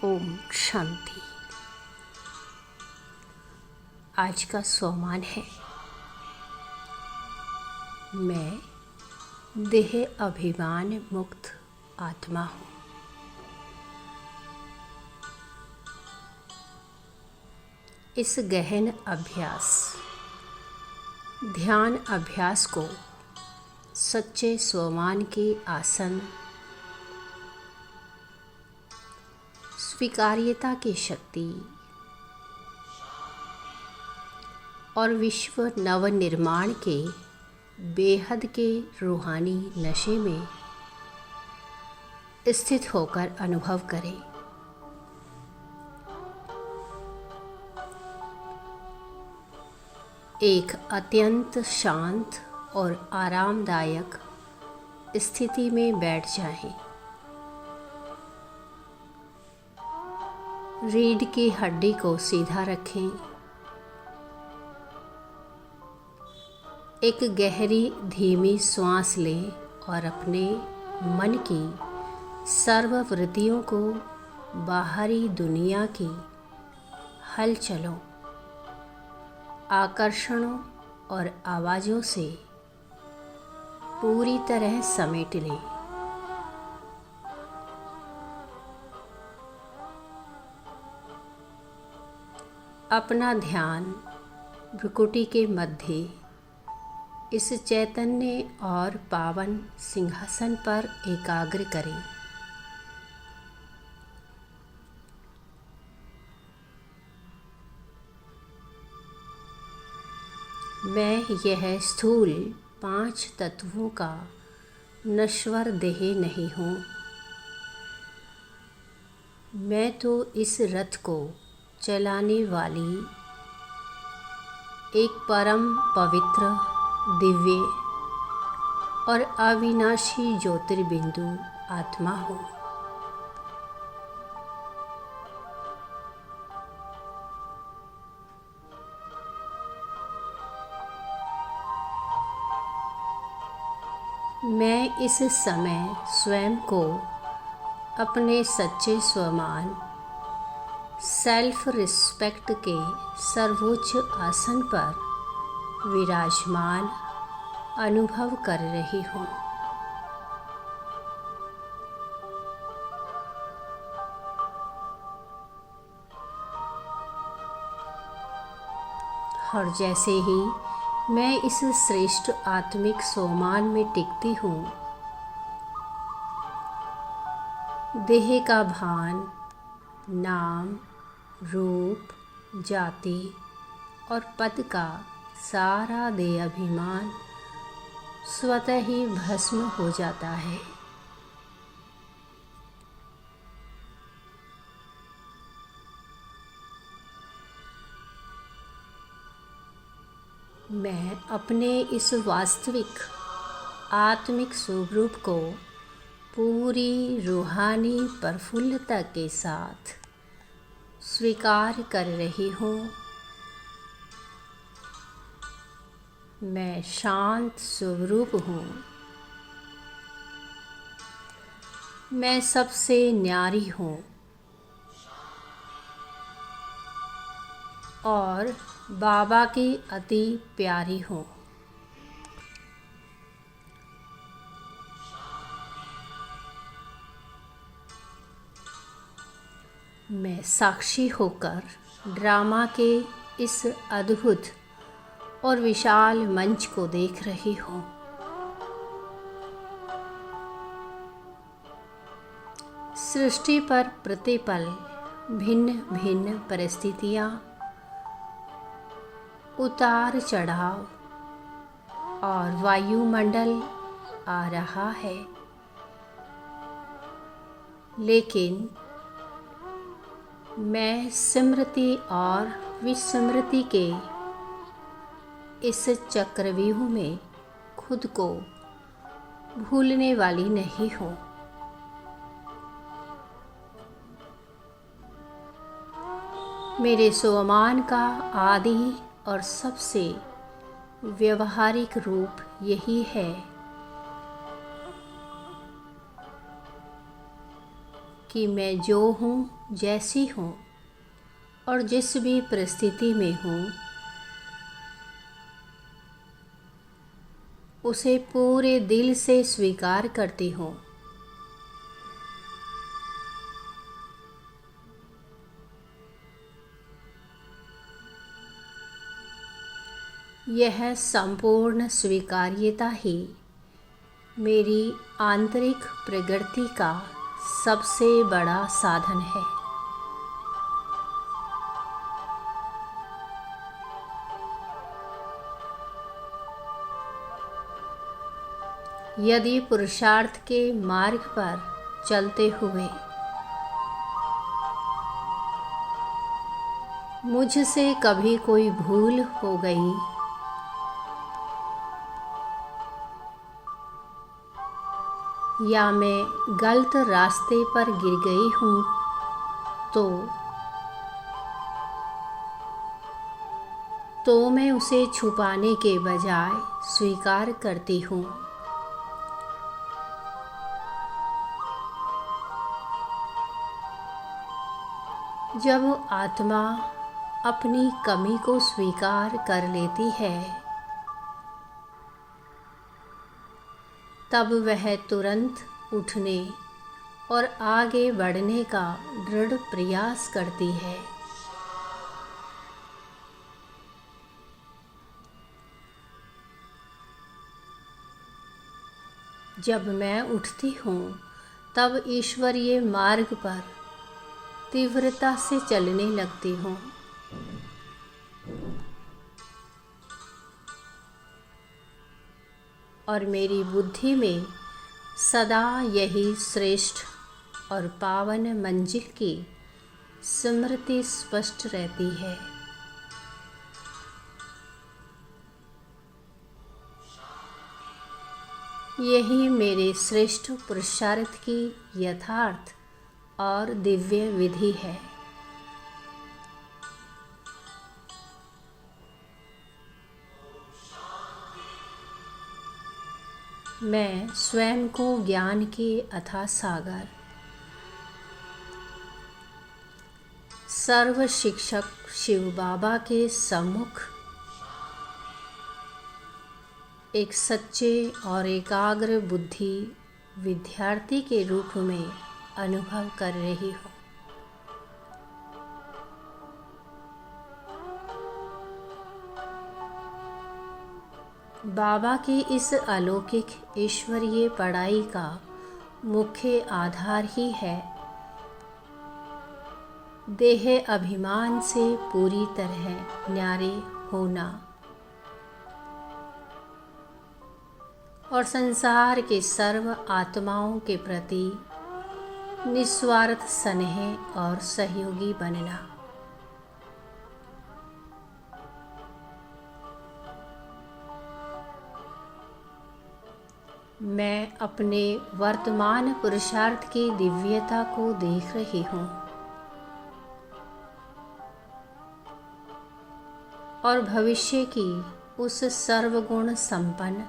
ओम शांति। आज का सोमान है, मैं देह अभिमान मुक्त आत्मा हूँ। इस गहन अभ्यास ध्यान अभ्यास को सच्चे स्वमान के आसन, स्वीकार्यता की शक्ति और विश्व नवनिर्माण के बेहद के रूहानी नशे में स्थित होकर अनुभव करें। एक अत्यंत शांत और आरामदायक स्थिति में बैठ जाएं। रीढ़ की हड्डी को सीधा रखें। एक गहरी धीमी सांस लें और अपने मन की सर्ववृत्तियों को बाहरी दुनिया की हलचलों, आकर्षणों और आवाज़ों से पूरी तरह समेट लें। अपना ध्यान भ्रुकुटी के मध्य इस चैतन्य और पावन सिंहासन पर एकाग्र करें। मैं यह स्थूल 5 तत्वों का नश्वर देह नहीं हूँ। मैं तो इस रथ को चलाने वाली एक परम पवित्र, दिव्य और अविनाशी ज्योतिर्बिंदु आत्मा हूँ। मैं इस समय स्वयं को अपने सच्चे स्वमान सेल्फ रिस्पेक्ट के सर्वोच्च आसन पर विराजमान अनुभव कर रही हूँ। और जैसे ही मैं इस श्रेष्ठ आत्मिक सोमान में टिकती हूँ, देह का भान, नाम, रूप, जाति और पद का सारा देह अभिमान स्वतः ही भस्म हो जाता है। मैं अपने इस वास्तविक आत्मिक स्वरूप को पूरी रूहानी प्रफुल्लता के साथ स्वीकार कर रही हूँ। मैं शांत स्वरूप हूँ। मैं सबसे न्यारी हूँ और बाबा की अति प्यारी हूँ। मैं साक्षी होकर ड्रामा के इस अद्भुत और विशाल मंच को देख रही हूँ। सृष्टि पर प्रतिपल भिन्न भिन्न परिस्थितियाँ, उतार चढ़ाव और वायुमंडल आ रहा है, लेकिन मैं स्मृति और विस्मृति के इस चक्रव्यूह में खुद को भूलने वाली नहीं हूँ। मेरे स्वमान का आदि और सबसे व्यवहारिक रूप यही है कि मैं जो हूँ, जैसी हूँ और जिस भी परिस्थिति में हूँ, उसे पूरे दिल से स्वीकार करती हूँ। यह संपूर्ण स्वीकार्यता ही मेरी आंतरिक प्रगति का सबसे बड़ा साधन है। यदि पुरुषार्थ के मार्ग पर चलते हुए मुझसे कभी कोई भूल हो गई या मैं गलत रास्ते पर गिर गई हूँ, तो मैं उसे छुपाने के बजाय स्वीकार करती हूँ। जब आत्मा अपनी कमी को स्वीकार कर लेती है, तब वह तुरंत उठने और आगे बढ़ने का दृढ़ प्रयास करती है। जब मैं उठती हूँ, तब ईश्वरीय मार्ग पर तीव्रता से चलने लगती हूँ। और मेरी बुद्धि में सदा यही श्रेष्ठ और पावन मंजिल की स्मृति स्पष्ट रहती है। यही मेरे श्रेष्ठ पुरुषार्थ की यथार्थ और दिव्य विधि है। मैं स्वयं को ज्ञान के अथाह सागर, सर्व शिक्षक शिव बाबा के सम्मुख एक सच्चे और एकाग्र बुद्धि विद्यार्थी के रूप में अनुभव कर रही हूँ। बाबा की इस अलौकिक ईश्वरीय पढ़ाई का मुख्य आधार ही है देह अभिमान से पूरी तरह न्यारे होना और संसार के सर्व आत्माओं के प्रति निस्वार्थ स्नेह और सहयोगी बनना। मैं अपने वर्तमान पुरुषार्थ की दिव्यता को देख रही हूँ और भविष्य की उस सर्वगुण संपन्न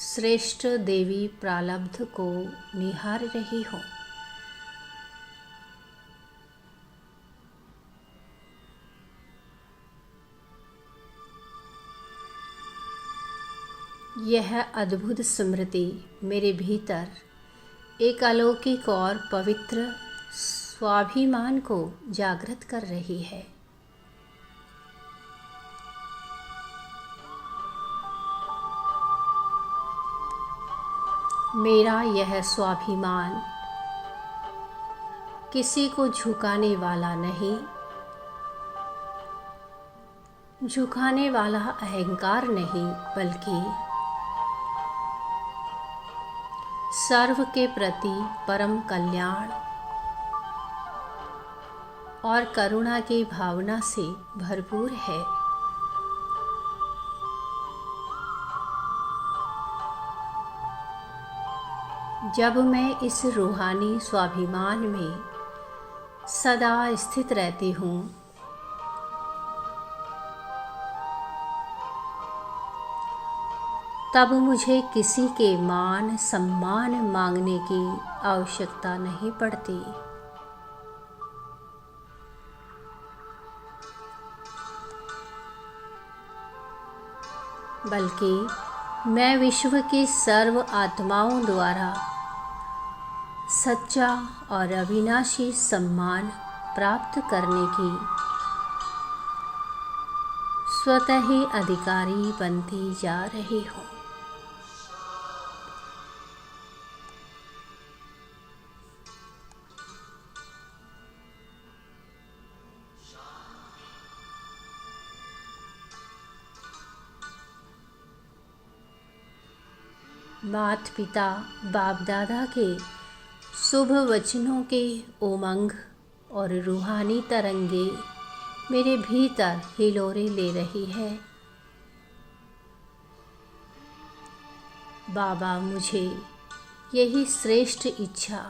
श्रेष्ठ देवी प्रारब्ध को निहार रही हूँ। यह अद्भुत स्मृति मेरे भीतर एक अलौकिक और पवित्र स्वाभिमान को जागृत कर रही है। मेरा यह स्वाभिमान किसी को झुकाने वाला नहीं, झुकाने वाला अहंकार नहीं, बल्कि सर्व के प्रति परम कल्याण और करुणा की भावना से भरपूर है। जब मैं इस रूहानी स्वाभिमान में सदा स्थित रहती हूँ, तब मुझे किसी के मान सम्मान मांगने की आवश्यकता नहीं पड़ती। बल्कि मैं विश्व की सर्व आत्माओं द्वारा सच्चा और अविनाशी सम्मान प्राप्त करने की स्वतः ही अधिकारी बनती जा रही हूँ। माता पिता बाप दादा के शुभ वचनों के उमंग और रूहानी तरंगे मेरे भीतर हिलोरे ले रही है। बाबा मुझे यही श्रेष्ठ इच्छा,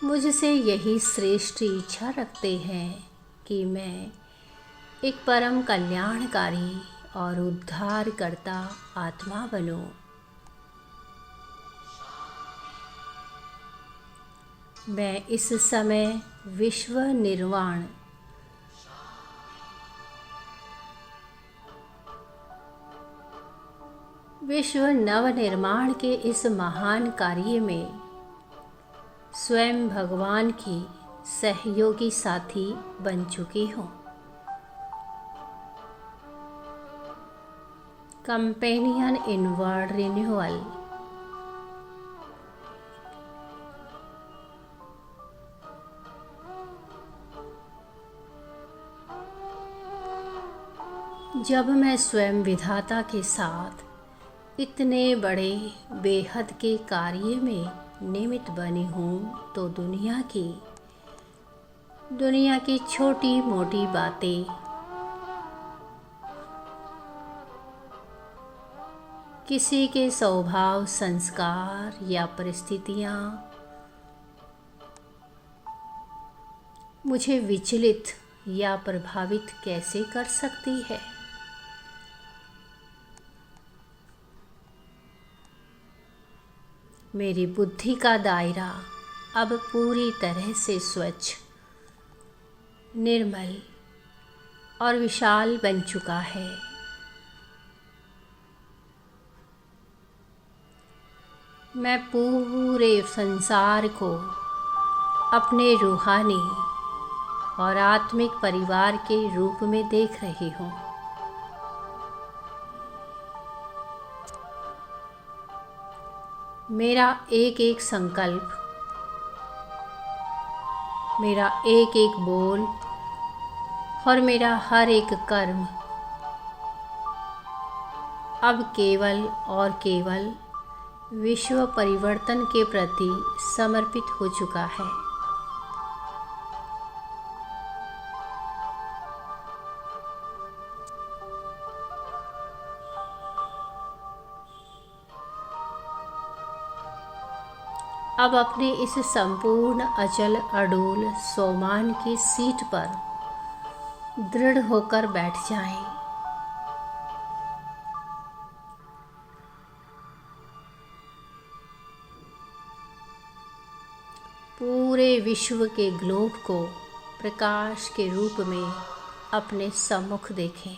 मुझसे यही श्रेष्ठ इच्छा रखते हैं कि मैं एक परम कल्याणकारी और उद्धार करता आत्मा बनूं। मैं इस समय विश्व निर्वाण विश्व नवनिर्माण के इस महान कार्य में स्वयं भगवान की सहयोगी साथी बन चुकी हूँ। Companion in world renewal. जब मैं स्वयं विधाता के साथ इतने बड़े बेहद के कार्य में निमित्त बनी हूँ तो दुनिया की छोटी मोटी बातें, किसी के स्वभाव संस्कार या परिस्थितियाँ मुझे विचलित या प्रभावित कैसे कर सकती है। मेरी बुद्धि का दायरा अब पूरी तरह से स्वच्छ, निर्मल और विशाल बन चुका है। मैं पूरे संसार को अपने रूहानी और आत्मिक परिवार के रूप में देख रही हूँ। मेरा एक एक संकल्प, मेरा एक एक बोल और मेरा हर एक कर्म अब केवल और केवल विश्व परिवर्तन के प्रति समर्पित हो चुका है। अब अपने इस संपूर्ण अचल अडोल सोमान की सीट पर दृढ़ होकर बैठ जाएं। पूरे विश्व के ग्लोब को प्रकाश के रूप में अपने सम्मुख देखें।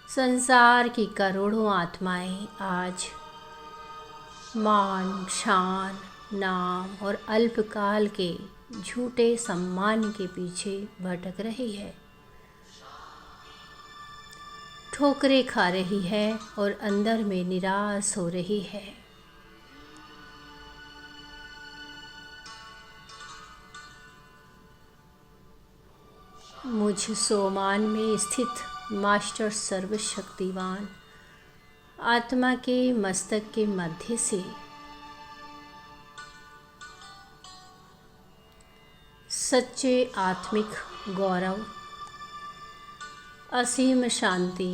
संसार की करोड़ों आत्माएं आज मान, शान, नाम और अल्पकाल के झूठे सम्मान के पीछे भटक रही है, ठोकरें खा रही है और अंदर में निराश हो रही है। मुझ सोमान में स्थित मास्टर सर्वशक्तिवान आत्मा के मस्तक के मध्य से सच्चे आत्मिक गौरव, असीम शांति,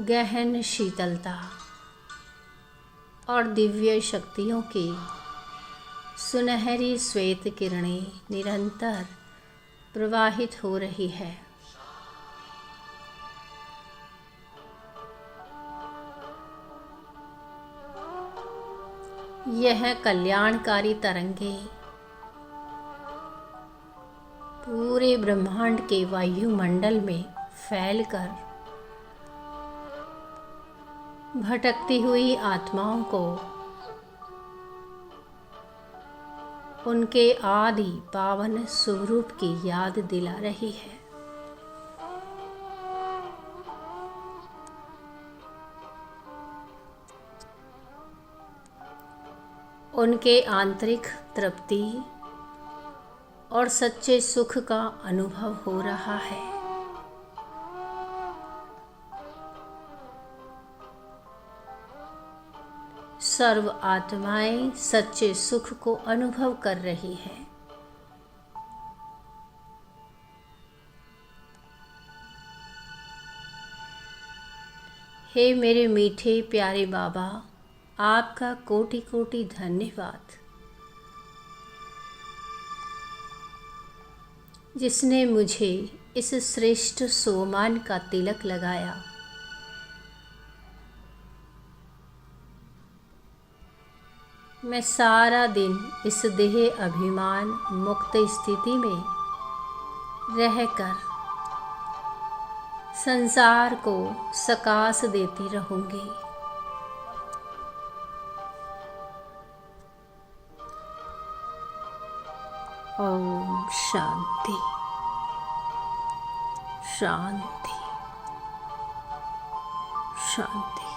गहन शीतलता और दिव्य शक्तियों की सुनहरी श्वेत किरणें निरंतर प्रवाहित हो रही है। यह कल्याणकारी तरंगें पूरे ब्रह्मांड के वायुमंडल में फैलकर भटकती हुई आत्माओं को उनके आदि पावन स्वरूप की याद दिला रही है। उनके आंतरिक तृप्ति और सच्चे सुख का अनुभव हो रहा है। सर्व आत्माएं सच्चे सुख को अनुभव कर रही हैं। हे मेरे मीठे प्यारे बाबा, आपका कोटि कोटि धन्यवाद, जिसने मुझे इस श्रेष्ठ सोमान का तिलक लगाया। मैं सारा दिन इस देह अभिमान मुक्त स्थिति में रहकर संसार को सकाश देती रहूंगी। ओम शांति शांति शांति।